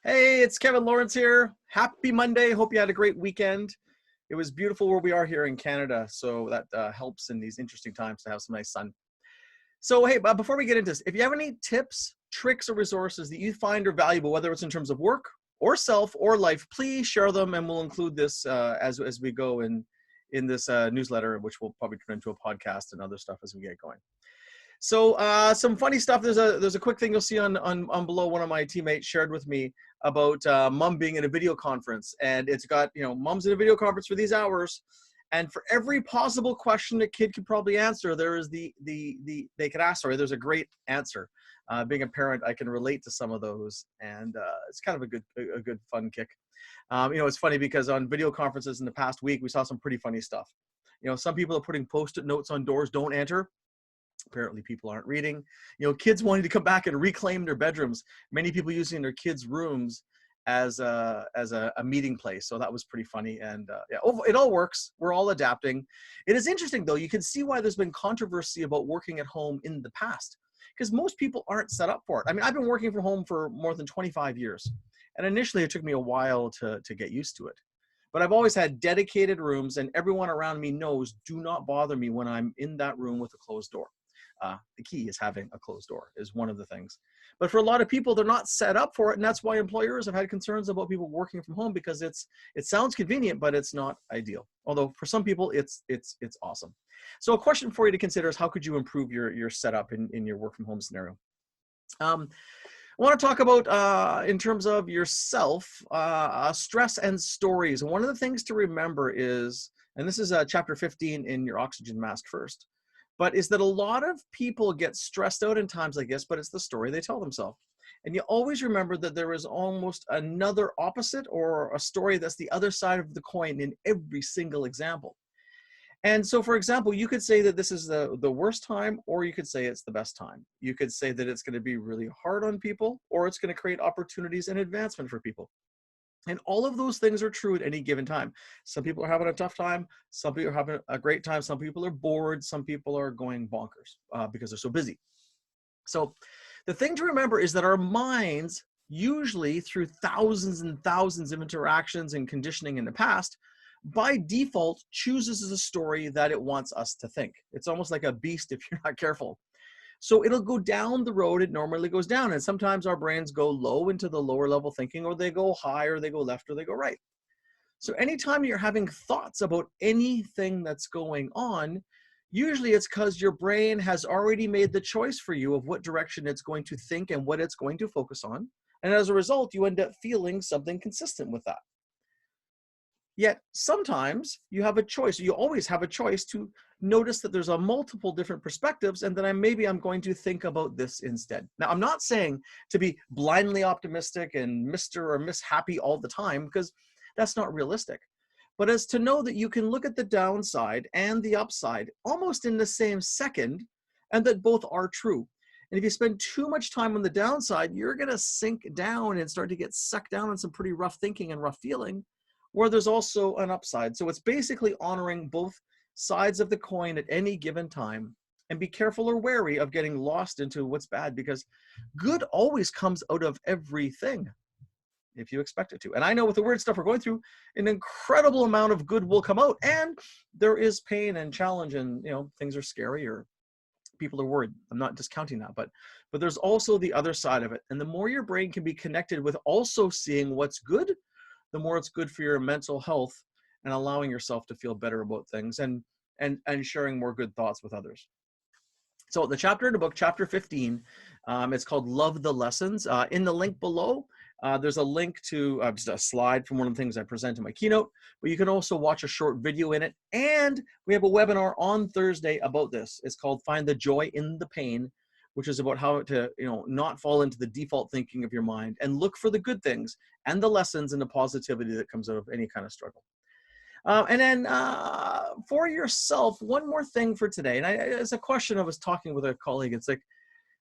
Hey, it's Kevin Lawrence here. Happy Monday. Hope you had a great weekend. It was beautiful where we are here in Canada, so that helps in these interesting times to have some nice sun. So, hey, before we get into this, if you have any tips, tricks, or resources that you find are valuable, whether it's in terms of work or self or life, please share them, and we'll include this as we go in this newsletter, which will probably turn into a podcast and other stuff as we get going. So some funny stuff. There's a quick thing you'll see on below. One of my teammates shared with me about mom being in a video conference, and it's got, mom's in a video conference for these hours, and for every possible question a kid could probably answer, there is they could ask. Sorry, there's a great answer. Being a parent, I can relate to some of those, and it's kind of a good fun kick. It's funny because on video conferences in the past week, we saw some pretty funny stuff. Some people are putting Post-it notes on doors, "Don't enter." Apparently people aren't reading. Kids wanting to come back and reclaim their bedrooms. Many people using their kids' rooms as a meeting place. So that was pretty funny. And yeah, it all works. We're all adapting. It is interesting, though. You can see why there's been controversy about working at home in the past, because most people aren't set up for it. I mean, I've been working from home for more than 25 years. And initially, it took me a while to get used to it. But I've always had dedicated rooms, and everyone around me knows, do not bother me when I'm in that room with a closed door. The key is having a closed door is one of the things. But for a lot of people, they're not set up for it. And that's why employers have had concerns about people working from home, because it sounds convenient, but it's not ideal. Although for some people, it's awesome. So a question for you to consider is, how could you improve your setup in your work from home scenario? I want to talk about, in terms of yourself, stress and stories. And one of the things to remember is, and this is chapter 15 in your oxygen mask first, but is that a lot of people get stressed out in times like this, but it's the story they tell themselves. And you always remember that there is almost another opposite, or a story that's the other side of the coin, in every single example. And so, for example, you could say that this is the worst time, or you could say it's the best time. You could say that it's going to be really hard on people, or it's going to create opportunities and advancement for people. And all of those things are true at any given time. Some people are having a tough time. Some people are having a great time. Some people are bored. Some people are going bonkers because they're so busy. So the thing to remember is that our minds, usually through thousands and thousands of interactions and conditioning in the past, by default chooses a story that it wants us to think. It's almost like a beast if you're not careful. So it'll go down the road it normally goes down. And sometimes our brains go low into the lower level thinking, or they go high, or they go left, or they go right. So anytime you're having thoughts about anything that's going on, usually it's because your brain has already made the choice for you of what direction it's going to think and what it's going to focus on. And as a result, you end up feeling something consistent with that. Yet sometimes you have a choice. You always have a choice to notice that there's a multiple different perspectives, and that I'm going to think about this instead. Now, I'm not saying to be blindly optimistic and Mr. or Miss Happy all the time, because that's not realistic. But as to know that you can look at the downside and the upside almost in the same second, and that both are true. And if you spend too much time on the downside, you're going to sink down and start to get sucked down in some pretty rough thinking and rough feeling, where there's also an upside. So it's basically honoring both sides of the coin at any given time, and be careful or wary of getting lost into what's bad, because good always comes out of everything if you expect it to. And I know with the weird stuff we're going through, an incredible amount of good will come out, and there is pain and challenge, and things are scary, or people are worried. I'm not discounting that, but there's also the other side of it. And the more your brain can be connected with also seeing what's good, the more it's good for your mental health and allowing yourself to feel better about things, and sharing more good thoughts with others. So the chapter in the book, chapter 15, it's called Love the Lessons. In the link below, there's a link to just a slide from one of the things I present in my keynote, but you can also watch a short video in it. And we have a webinar on Thursday about this. It's called Find the Joy in the Pain, which is about how to, not fall into the default thinking of your mind, and look for the good things and the lessons and the positivity that comes out of any kind of struggle. And then for yourself, one more thing for today. And it's a question I was talking with a colleague. It's like,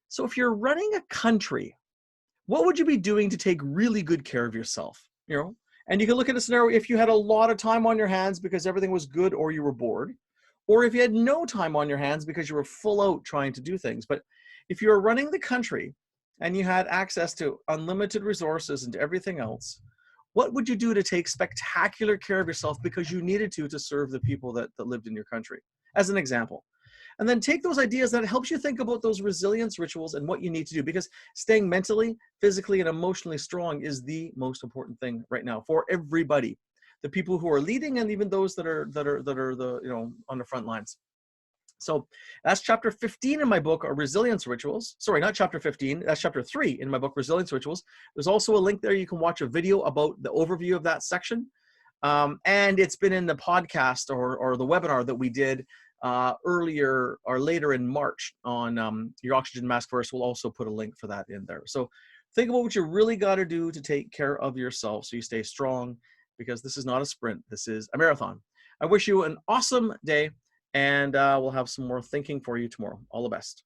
so if you're running a country, what would you be doing to take really good care of yourself? And you can look at a scenario if you had a lot of time on your hands because everything was good, or you were bored, or if you had no time on your hands because you were full out trying to do things. But if you're running the country, and you had access to unlimited resources and everything else, what would you do to take spectacular care of yourself because you needed to serve the people that lived in your country, as an example? And then take those ideas that helps you think about those resilience rituals and what you need to do, because staying mentally, physically, and emotionally strong is the most important thing right now for everybody, the people who are leading and even those that are the on the front lines. So that's chapter 15 in my book, Resilience Rituals. Sorry, not chapter 15. That's chapter 3 in my book, Resilience Rituals. There's also a link there. You can watch a video about the overview of that section. And it's been in the podcast or the webinar that we did earlier or later in March on your oxygen mask first. We'll also put a link for that in there. So think about what you really got to do to take care of yourself so you stay strong, because this is not a sprint. This is a marathon. I wish you an awesome day, and we'll have some more thinking for you tomorrow. All the best.